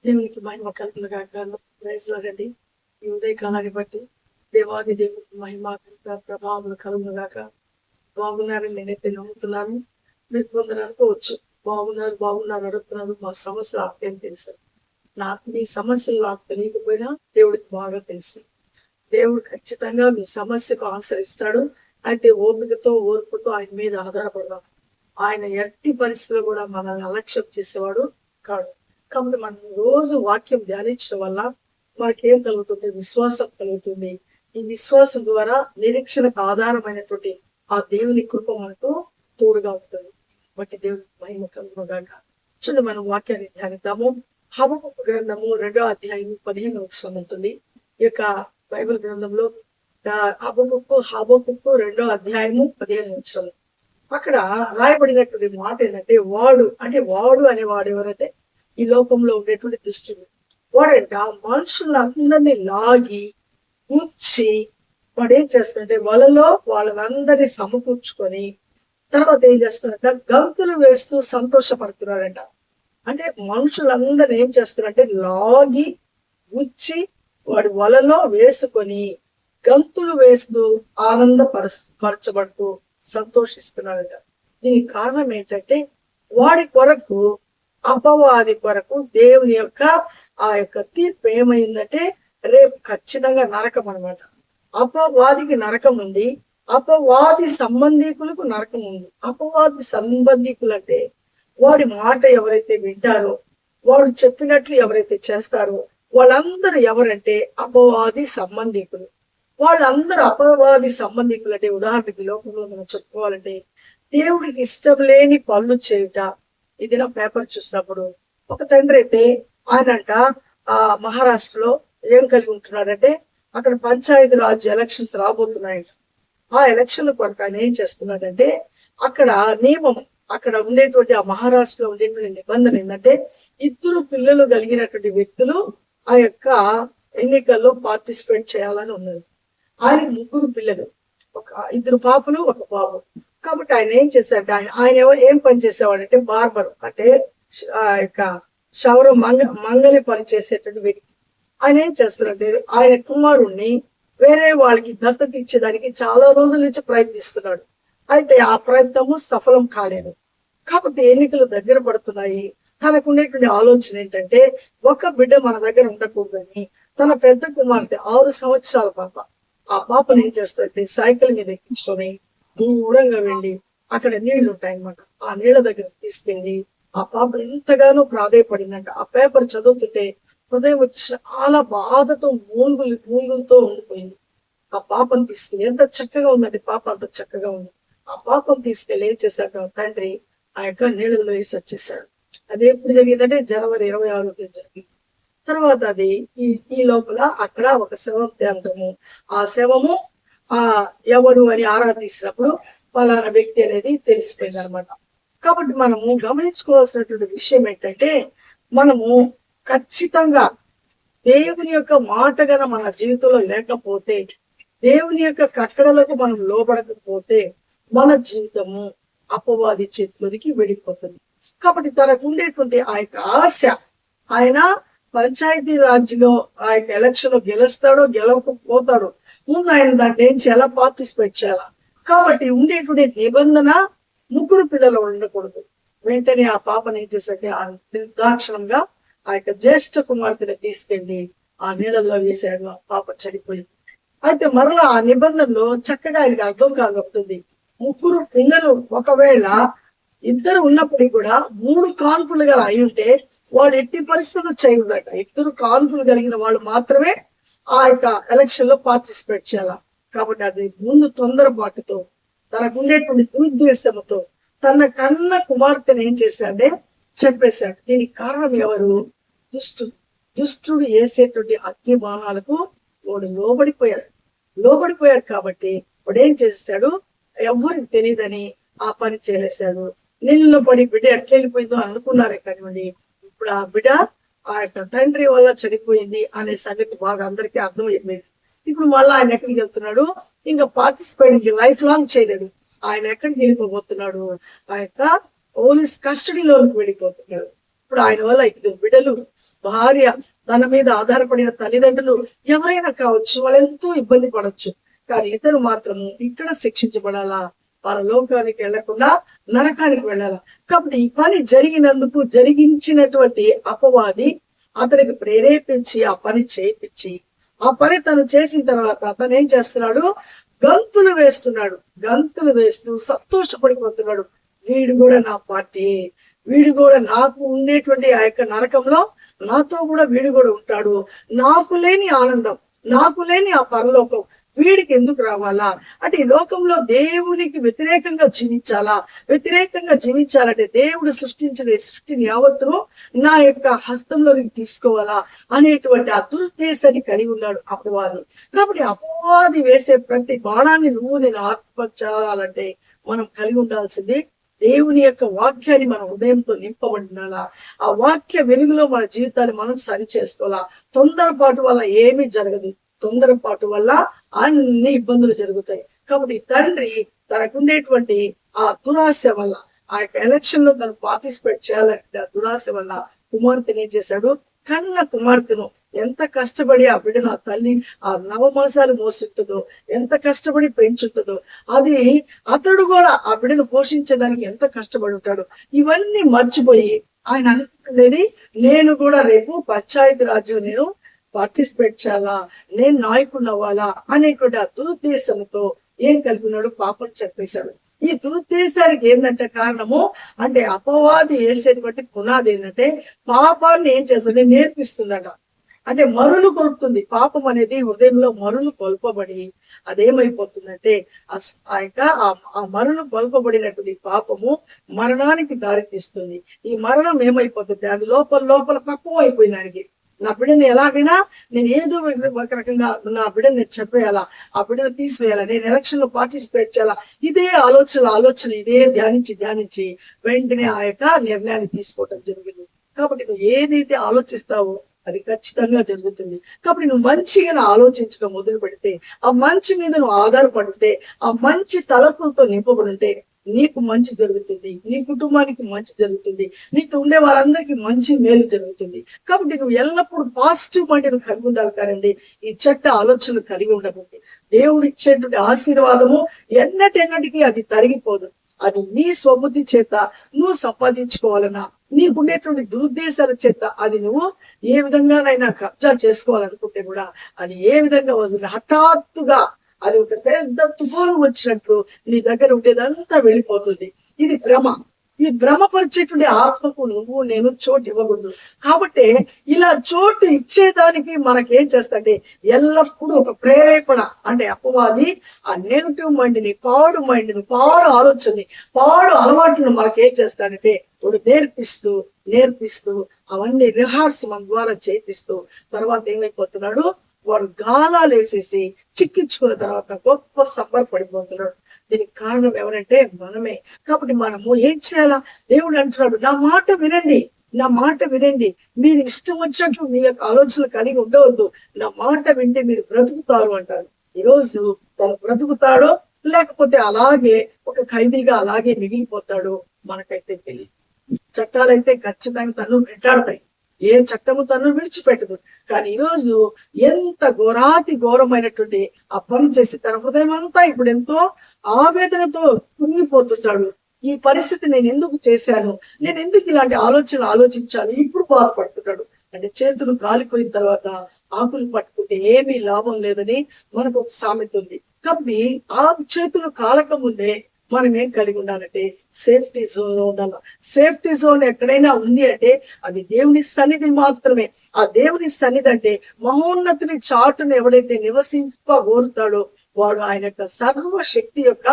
దేవునికి మహిమ కలుగును గాక. ప్రైజ్ లార్డ్ అండి. ఈ ఉదయ కాలాన్ని బట్టి దేవాది దేవునికి మహిమ ప్రభావం కలుగును గాక. బాగున్నారని నేనైతే నమ్ముతున్నాను. మీరు కొందరు అనుకోవచ్చు, బాగున్నారు అడుగుతున్నారు, మా సమస్యలు ఆకేం తెలుసు. మీ సమస్యలు నాకు తెలియకపోయినా దేవుడికి బాగా తెలుసు. దేవుడు ఖచ్చితంగా మీ సమస్యకు ఆన్సర్ ఇస్తాడు. అయితే ఓపికతో ఓర్పుతో ఆయన మీద ఆధారపడదాం. ఆయన ఎట్టి పరిస్థితుల్లో కూడా మనల్ని అలక్ష్యం చేసేవాడు కాడు. కాబట్టి మనం రోజు వాక్యం ధ్యానించడం వల్ల మనకేం కలుగుతుంది? విశ్వాసం కలుగుతుంది. ఈ విశ్వాసం ద్వారా నిరీక్షణకు ఆధారమైనటువంటి ఆ దేవుని కృప మనకు తోడుగా ఉంటుంది. బట్టి దేవుని మహిమ కలుగునుగాక. చూడండి, మనం వాక్యాన్ని ధ్యానిద్దాము. హబక్కూకు గ్రంథము 2వ అధ్యాయం 15వ వచనం ఉంటుంది. ఈ యొక్క బైబిల్ గ్రంథంలో హబక్కూకు 2వ అధ్యాయము 15వ వచనం. అక్కడ రాయబడినటువంటి మాట ఏంటంటే, వాడు అనేవాడు ఎవరైతే ఈ లోకంలో ఉండేటువంటి దుష్టుడు. వాడంట మనుషులందరినీ లాగి కూర్చి వాడు ఏం చేస్తాడంటే వలలో వాళ్ళందరినీ సమకూర్చుకొని తర్వాత ఏం చేస్తున్నాడంట, గంతులు వేస్తూ సంతోషపడుతున్నాడంట. అంటే మనుషులందరినీ ఏం చేస్తున్నారంటే లాగి గుచ్చి వాడి వలలో వేసుకొని గంతులు వేస్తూ ఆనందపరచబడుతూ సంతోషిస్తున్నాడట. దీనికి కారణం ఏంటంటే, వాడి కొరకు అపవాది కొరకు దేవుని యొక్క ఆ యొక్క తీర్పు ఏమైందంటే, రేపు ఖచ్చితంగా నరకం అనమాట. అపవాదికి నరకం ఉంది, అపవాది సంబంధికులకు నరకం ఉంది. అపవాది సంబంధికులు అంటే వాడి మాట ఎవరైతే వింటారో, వాడు చెప్పినట్లు ఎవరైతే చేస్తారో వాళ్ళందరూ ఎవరంటే అపవాది సంబంధికులు. వాళ్ళందరూ అపవాది సంబంధికులు అంటే, ఉదాహరణకి లోకంలో మనం చెప్పుకోవాలంటే, దేవుడికి ఇష్టం లేని పనులు చేయుట. ఇది నా పేపర్ చూసినప్పుడు ఒక తండ్రి అయితే ఆయనంట మహారాష్ట్రలో ఏం కలిగి ఉంటున్నాడంటే, అక్కడ పంచాయతీ రాజ్ ఎలక్షన్స్ రాబోతున్నాయంట. ఆ ఎలక్షన్ కొరకు ఆయన ఏం చేస్తున్నాడంటే, అక్కడ నియమం, అక్కడ ఉండేటువంటి ఆ మహారాష్ట్రలో ఉండేటువంటి నిబంధన ఏంటంటే, 2 పిల్లలు కలిగినటువంటి వ్యక్తులు ఆ యొక్క ఎన్నికల్లో పార్టిసిపేట్ చేయాలని ఉన్నది. ఆయన 3 పిల్లలు, 2 పాపలు 1 బాబు. కాబట్టి ఆయన ఏం చేశాడంటే, ఆయన ఏం పని చేసేవాడంటే బార్బర్, అంటే ఆ యొక్క క్షవరం మంగలి పని చేసేటువంటి వ్యక్తి. ఆయన ఏం చేస్తారంటే, ఆయన కుమారుణ్ణి వేరే వాళ్ళకి దత్తత ఇచ్చేదానికి చాలా రోజుల నుంచి ప్రయత్నిస్తున్నాడు. అయితే ఆ ప్రయత్నము సఫలం కాలేదు. కాబట్టి ఎన్నికలు దగ్గర పడుతున్నాయి. తనకు ఉండేటువంటి ఆలోచన ఏంటంటే, ఒక బిడ్డ మన దగ్గర ఉండకూడదని తన పెద్ద కుమార్తె 6 సంవత్సరాల పాప, ఆ పాపను ఏం చేస్తాడంటే సైకిల్ మీద ఎక్కించుకొని దూరంగా వెళ్ళి అక్కడ నీళ్లు ఉంటాయన్నమాట, ఆ నీళ్ల దగ్గర తీసుకెళ్ళి ఆ పాప ఎంతగానో ప్రాధేయపడిందంట. ఆ పేపర్ చదువుతుంటే హృదయం చాలా బాధతో మూలుగులతో ఉండిపోయింది. ఆ పాపను తీసుకెళ్ళి, ఎంత చక్కగా ఉందండి పాప, అంత చక్కగా ఉంది. ఆ పాపను తీసుకెళ్ళి ఏం చేశాడు తండ్రి, ఆ యొక్క నీళ్ళలో వేసి వచ్చేసాడు. అది ఎప్పుడు జరిగిందంటే జనవరి 26వ తేదీ జరిగింది. తర్వాత అది ఈ లోపల అక్కడ ఒక శవం తేలటము, ఆ శవము ఎవరు అని ఆరాధించినప్పుడు పలానా వ్యక్తి అనేది తెలిసిపోయింది అనమాట. కాబట్టి మనము గమనించుకోవాల్సినటువంటి విషయం ఏంటంటే, మనము ఖచ్చితంగా దేవుని యొక్క మాట గన మన జీవితంలో లేకపోతే, దేవుని యొక్క కట్టడలకు మనం లోబడకపోతే మన జీవితము అపవాది చేతిలోకి వెళ్ళిపోతుంది. కాబట్టి తనకు ఉండేటువంటి ఆ యొక్క ఆశ, ఆయన పంచాయతీ రాజ్లో ఆ యొక్క ఎలక్షన్ లో గెలుస్తాడో గెలవకపోతాడో, ముందు ఆయన దాంట్లో ఏం చేయాలా, పార్టిసిపేట్ చేయాలా. కాబట్టి ఉండేటువంటి నిబంధన 3 పిల్లలు ఉండకూడదు. వెంటనే ఆ పాపను ఏం చేశాడే, ఆ నిర్దాక్షణంగా ఆ యొక్క జ్యేష్ఠ కుమార్తెని తీసుకెళ్లి ఆ నీళ్ళల్లో వేసాడు. ఆ పాప చనిపోయింది. అయితే మరలా ఆ నిబంధనలో చక్కగా ఆయనకి అర్థం కాకపోతుంది. 3 పిల్లలు ఒకవేళ 2 ఉన్నప్పటికీ కూడా 3 కాన్పులు గల అయి ఉంటే వాళ్ళు ఎట్టి పరిస్థితుల్లో చేయకూడదట. 2 కాన్పులు కలిగిన వాళ్ళు మాత్రమే ఆ యొక్క ఎలక్షన్ లో పార్టిసిపేట్ చేయాల. కాబట్టి అది ముందు తొందరపాటుతో, తనకు ఉండేటువంటి దురుద్దేశంతో తన కన్న కుమార్తెను ఏం చేశాడే, చెప్పేశాడు. దీనికి కారణం ఎవరు? దుష్టుడు వేసేటువంటి అగ్ని బాణాలకు వాడు లోబడిపోయాడు. కాబట్టి వాడు ఏం చేశాడు, ఎవరికి తెలియదని ఆ పని చేసేశాడు. నీళ్ళలో పడి బిడ్డ ఎట్లా వెళ్ళిపోయిందో అనుకున్నారే కానివ్వండి, ఇప్పుడు ఆ బిడ్డ ఆ యొక్క తండ్రి వల్ల చనిపోయింది అనే సంగతి బాగా అందరికీ అర్థమైపోయింది. ఇప్పుడు మళ్ళీ ఆయన ఎక్కడికి వెళ్తున్నాడు, ఇంకా పార్టిసిపేట్ లైఫ్ లాంగ్ చేయలేడు. ఆయన ఎక్కడికి వెళ్ళిపోబోతున్నాడు, ఆ యొక్క పోలీస్ కస్టడీలోకి వెళ్ళిపోతున్నాడు. ఇప్పుడు ఆయన వల్ల 2 బిడ్డలు, భార్య, తన మీద ఆధారపడిన తల్లిదండ్రులు ఎవరైనా కావచ్చు, వాళ్ళు ఎంతో ఇబ్బంది పడవచ్చు. కానీ ఇతను మాత్రము ఇక్కడ శిక్షించబడాలా, పరలోకానికి వెళ్లకుండా నరకానికి వెళ్ళాలా. కాబట్టి ఈ పని జరిగినందుకు జరిగించినటువంటి అపవాది అతనికి ప్రేరేపించి ఆ పని చేయించి, ఆ పని తను చేసిన తర్వాత తను ఏం చేస్తున్నాడు, గంతులు వేస్తున్నాడు. గంతులు వేస్తూ సంతోషపడిపోతున్నాడు. వీడు కూడా నా పార్టీ, వీడు కూడా నాకు ఉండేటువంటి ఆ యొక్క నరకంలో నాతో కూడా వీడు కూడా ఉంటాడు. నాకు లేని ఆనందం, నాకు లేని ఆ పరలోకం వీడికి ఎందుకు రావాలా? అంటే ఈ లోకంలో దేవునికి వ్యతిరేకంగా జీవించాలా? వ్యతిరేకంగా జీవించాలంటే దేవుడు సృష్టించిన ఈ సృష్టిని యావత్తును నా యొక్క హస్తంలోనికి తీసుకోవాలా అనేటువంటి ఆ దురుద్దేశాన్ని కలిగి ఉన్నాడు అపవాది. కాబట్టి అపవాది వేసే ప్రతి బాణాన్ని నేను ఆత్మచాలంటే మనం కలిగి ఉండాల్సింది దేవుని యొక్క వాక్యాన్ని మన హృదయంతో నింపబడినాలా. ఆ వాక్య వెలుగులో మన జీవితాన్ని మనం సరి చేసుకోవాలా. తొందరపాటు వల్ల ఏమీ జరగదు. తొందరపాటు వల్ల అన్ని ఇబ్బందులు జరుగుతాయి. కాబట్టి తండ్రి తనకుండేటువంటి ఆ దురాశ వల్ల, ఆ యొక్క ఎలక్షన్ లో తను పార్టిసిపేట్ చేయాలంటే ఆ దురాశ వల్ల కుమార్తెను ఏం చేశాడు, కన్న కుమార్తెను ఎంత కష్టపడి ఆ బిడ్డను ఆ తల్లి ఆ 9 మాసాలు మోస్తుంటుందో, ఎంత కష్టపడి పెంచుతుందో, అది అతడు కూడా ఆ బిడ్డను పోషించేదానికి ఎంత కష్టపడి ఉంటాడు. ఇవన్నీ మర్చిపోయి ఆయన అనుకుంటున్నది, నేను కూడా రేపు పంచాయతీ రాజ్యం నేను పార్టిసిపేట్ చేయాలా, నేను నాయకుడు అవ్వాలా అనేటువంటి ఆ దురుద్దేశంతో ఏం కలిపినాడు, పాపం చెప్పేశాడు. ఈ దురుద్దేశానికి ఏంటంటే కారణము అంటే అపవాది వేసేటువంటి పునాది ఏంటంటే పాపాన్ని ఏం చేస్తుంది, నేర్పిస్తుందట. అంటే మరులు కొలుపుతుంది. పాపం అనేది హృదయంలో మరులు కొల్పబడి అదేమైపోతుందంటే ఆ మరులు కొల్పబడినటువంటి పాపము మరణానికి దారి తీస్తుంది. ఈ మరణం ఏమైపోతుంది, అది లోపల పక్వం అయిపోయింది దానికి. నా బిడ్డని ఎలాగైనా నేను ఏదో ఒక రకంగా నా బిడ్డని నేను చెప్పేయాలా, ఆ బిడ్డను తీసివేయాలా, నేను ఎలక్షన్ లో పార్టిసిపేట్ చేయాలా, ఇదే ఆలోచన ఇదే ధ్యానించి వెంటనే ఆ యొక్క నిర్ణయాన్ని తీసుకోవటం జరిగింది. కాబట్టి నువ్వు ఏదైతే ఆలోచిస్తావో అది ఖచ్చితంగా జరుగుతుంది. కాబట్టి నువ్వు మంచిగా ఆలోచించడం మొదలు పెడితే, ఆ మంచి మీద నువ్వు ఆధారపడి ఉంటే, ఆ మంచి తలపులతో నింపబడి ఉంటే నీకు మంచి జరుగుతుంది, నీ కుటుంబానికి మంచి జరుగుతుంది, నీతో ఉండే వారందరికీ మంచి మేలు జరుగుతుంది. కాబట్టి నువ్వు ఎల్లప్పుడూ పాజిటివ్ మైండ్ నువ్వు కలిగి ఉండాలి. కానండి ఈ చెడ్డ ఆలోచనలు కలిగి ఉండకూడదు. దేవుడు ఇచ్చేటువంటి ఆశీర్వాదము ఎన్నటెన్నటికీ అది తరిగిపోదు. అది నీ స్వబుద్ధి చేత నువ్వు సంపాదించుకోవాలన్నా, నీకుండేటువంటి దురుద్దేశాల చేత అది నువ్వు ఏ విధంగానైనా కబ్జా చేసుకోవాలనుకుంటే కూడా అది ఏ విధంగా వస్తుంది, హఠాత్తుగా అది ఒక పెద్ద తుఫాను వచ్చినట్లు నీ దగ్గర ఉండేదంతా వెళ్ళిపోతుంది. ఇది భ్రమ. ఈ భ్రమపరిచేటువంటి ఆత్మకు నువ్వు నేను చోటు ఇవ్వకూడదు. కాబట్టి ఇలా చోటు ఇచ్చేదానికి మనకేం చేస్తాంటే ఎల్లప్పుడూ ఒక ప్రేరేపణ, అంటే అపవాది ఆ నెగటివ్ మైండ్ని, పాడు మైండ్ని, పాడు ఆలోచనని, పాడు అలవాట్లను మనకేం చేస్తాడంటే వాడు నేర్పిస్తూ అవన్నీ రిహార్స్ మన ద్వారా చేపిస్తూ తర్వాత ఏమైపోతున్నాడు, వాడు గాలాలు వేసేసి చిక్కించుకున్న తర్వాత గొప్ప సంబరపడిపోతున్నాడు. దీనికి కారణం ఎవరంటే మనమే. కాబట్టి మనము ఏం చేయాలా, దేవుడు అంటున్నాడు నా మాట వినండి, మీరు ఇష్టం వచ్చినట్లు మీ యొక్క ఆలోచనలు కలిగి ఉండవద్దు, నా మాట వింటే మీరు బ్రతుకుతారు అంటారు. ఈరోజు తను బ్రతుకుతాడో లేకపోతే అలాగే ఒక ఖైదీగా అలాగే మిగిలిపోతాడో మనకైతే తెలియదు. చట్టాలైతే ఖచ్చితంగా తను వెంటాడతాయి, ఏ చట్టము తను విడిచిపెట్టదు. కానీ ఈరోజు ఎంత ఘోరమైనటువంటి ఆ పని చేసి తన హృదయం అంతా ఇప్పుడు ఎంతో ఆవేదనతో కుంగిపోతుంటాడు. ఈ పరిస్థితి నేను ఎందుకు చేశాను, నేను ఎందుకు ఇలాంటి ఆలోచించాను, ఇప్పుడు బాధపడుతున్నాడు. అంటే చేతులు కాలిపోయిన తర్వాత ఆకులు పట్టుకుంటే ఏమీ లాభం లేదని మనకు ఒక సామెత ఉంది. కాబట్టి ఆ చేతులు కాలక ముందే మనం ఏం కలిగి ఉండాలంటే సేఫ్టీ జోన్ లో ఉండాలి. సేఫ్టీ జోన్ ఎక్కడైనా ఉంది అంటే అది దేవుని సన్నిధి మాత్రమే. ఆ దేవుని సన్నిధి అంటే మహోన్నతుని చాటును ఎవడైతే నివసింపగోరుతాడో వాడు ఆయన యొక్క సర్వశక్తి యొక్క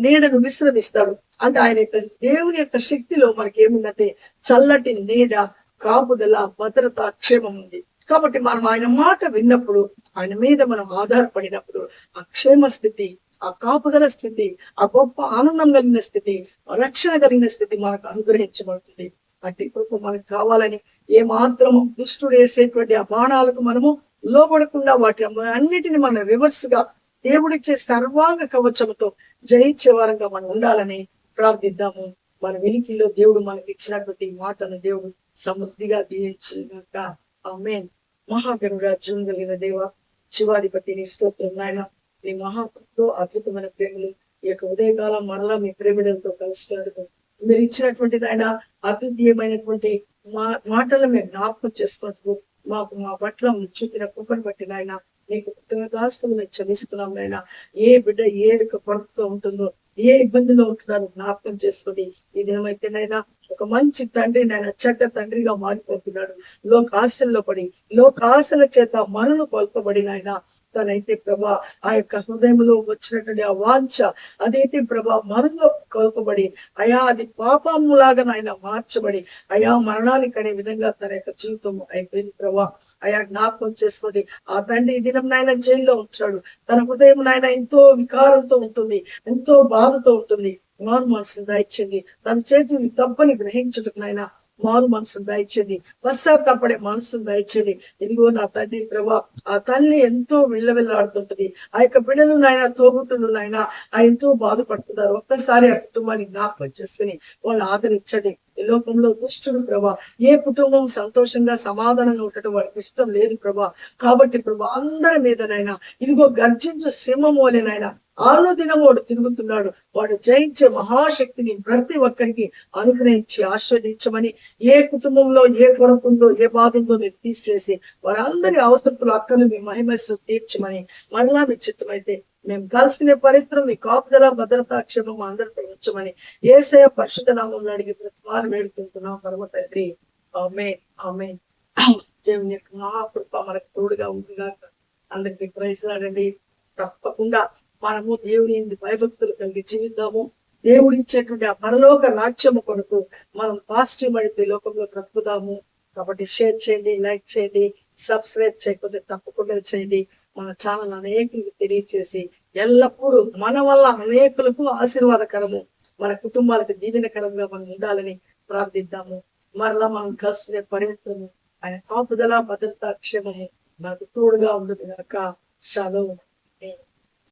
నీడను విశ్రమిస్తాడు. అంటే ఆయన యొక్క దేవుని యొక్క శక్తిలో మనకి ఏముందంటే చల్లటి నీడ, కాపుదల, భద్రత, క్షేమం ఉంది. కాబట్టి మనం ఆయన మాట విన్నప్పుడు, ఆయన మీద మనం ఆధారపడినప్పుడు ఆ క్షేమ స్థితి, ఆ కాపుదల స్థితి, ఆ గొప్ప ఆనందం కలిగిన స్థితి, రక్షణ కలిగిన స్థితి మనకు అనుగ్రహించబడుతుంది. అట్టి కృప మనకు కావాలని ఏమాత్రం దుష్టుడు వేసేటువంటి ఆ బాణాలకు మనము లోబడకుండా వాటి అన్నిటిని మనం రివర్స్ గా దేవుడిచ్చే సర్వాంగ కవచముతో జయించే వారంగా మనం ఉండాలని ప్రార్థిద్దాము. మన వెలికిల్లో దేవుడు మనకి ఇచ్చినటువంటి మాటను దేవుడు సమృద్ధిగా దీవించుగాక. ఆమేన్. మహాగరుడా, జీవం కలిగిన దేవ, శివాధిపతి, నీ స్తోత్రం నాయన. నీ మహాకృపలో అద్భుతమైన ప్రేమలు ఈ యొక్క ఉదయకాలం మరలా మీ ప్రేమిడలతో కలిసినట్టు మీరు ఇచ్చినటువంటి నాయన అద్వితీయమైనటువంటి మాటలు మేము జ్ఞాపకం చేసుకున్నట్టు మాకు మా పట్ల మీరు చూపిన కృపను బట్టి నాయన మీకు కృతజ్ఞతాస్తులు మేము చెల్లిస్తున్నాం నాయన. ఏ బిడ్డ ఏ యొక్క కొరతతో ఉంటుందో, ఏ ఇబ్బందిలో ఉంటున్నారో జ్ఞాపకం చేసుకుని ఈ దినమైతేనైనా ఒక మంచి తండ్రి నాయన చెడ్డ తండ్రిగా మారిపోతున్నాడు. లోకాశల్లో పడి లోకాశల చేత మరులు కొల్పబడి నాయన తనైతే ప్రభా ఆ యొక్క హృదయంలో వచ్చినటువంటి ఆ వాంఛ అదైతే ప్రభా మరులో కొల్పబడి అయా అది పాపములాగా నాయన మార్చబడి అయా మరణానికి అనే విధంగా తన యొక్క జీవితం అయిపోయింది ప్రభా. అయా జ్ఞాపకం చేసుకొని ఆ తండ్రి ఈ దినం నాయన జైల్లో ఉంచాడు. తన హృదయం నాయన ఎంతో వికారంతో ఉంటుంది, ఎంతో బాధతో ఉంటుంది. మారు మనసును దయచేయండి. తను చేసి తప్పని గ్రహించటం నాయన మారు మనసును దయచేయండి. పశ్చాత్తాపడే మనసును దయచేయండి. ఇదిగో నా తండ్రి ప్రభా, ఆ తల్లి ఎంతో విల్లవిల్లాడుతుంటది. ఆ యొక్క బిడ్డలు నాయన తోబుట్టులు నాయన ఎంతో బాధపడుతున్నారు. ఒక్కసారి ఆ కుటుంబాన్ని జ్ఞాపకం చేసుకుని వాళ్ళని ఆదరించండి. ఈ లోకంలో దుష్టుడు ప్రభా, ఏ కుటుంబం సంతోషంగా సమాధానంగా ఉండటం వాడికి ఇష్టం లేదు ప్రభా. కాబట్టి ప్రభా అందరి మీదనైనా ఇదిగో గర్జించు సింహమోలేనైనా ఆలో దినమోడు తిరుగుతున్నాడు. వాడు జయించే మహాశక్తిని ప్రతి ఒక్కరికి అనుగ్రహించి ఆస్వాదించమని, ఏ కుటుంబంలో ఏ కొరకుందో ఏ బాధ ఉందో మీరు తీసివేసి వారందరి అవసరపులు అక్కలు మీ మహిమస్సు తీర్చమని మరలా మీ చిత్తమైతే మేము కలుసుకునే పరిత్రం మీ కాపుదల భద్రతా క్షేమం అందరితో ఉంచమని యేసయ్య పరిశుద్ధ నామంలో అడిగి ప్రతిమారు వేడుకుంటున్నాం పరమ తండ్రి. ఆమేన్, ఆమేన్. దేవుని యొక్క మహాకృప మనకు తోడుగా ఉందిగాక. అందరికి ప్రైజ్లాడండి. తప్పకుండా మనము దేవుని భయభక్తులు కలిగి జీవిద్దాము. దేవుడు ఇచ్చేటువంటి ఆ పరలోక రాజ్యము కొరకు మనం పాజిటివ్ అయితే లోకంలో బ్రతుకుదాము. కాబట్టి షేర్ చేయండి, లైక్ చేయండి, సబ్స్క్రైబ్ చేయకపోతే తప్పకుండా చేయండి. మన ఛానల్ అనేకులకు తెలియచేసి ఎల్లప్పుడూ మన వల్ల అనేకులకు ఆశీర్వాదకరము, మన కుటుంబాలకు దీవెనకరంగా మనం ఉండాలని ప్రార్థిద్దాము. మరలా మనం కలుసుకునే పరిమితము ఆయన కాపుదల భద్రతా క్షేమము మనకు తోడుగా ఉంటుంది కనుక షాలోమ్.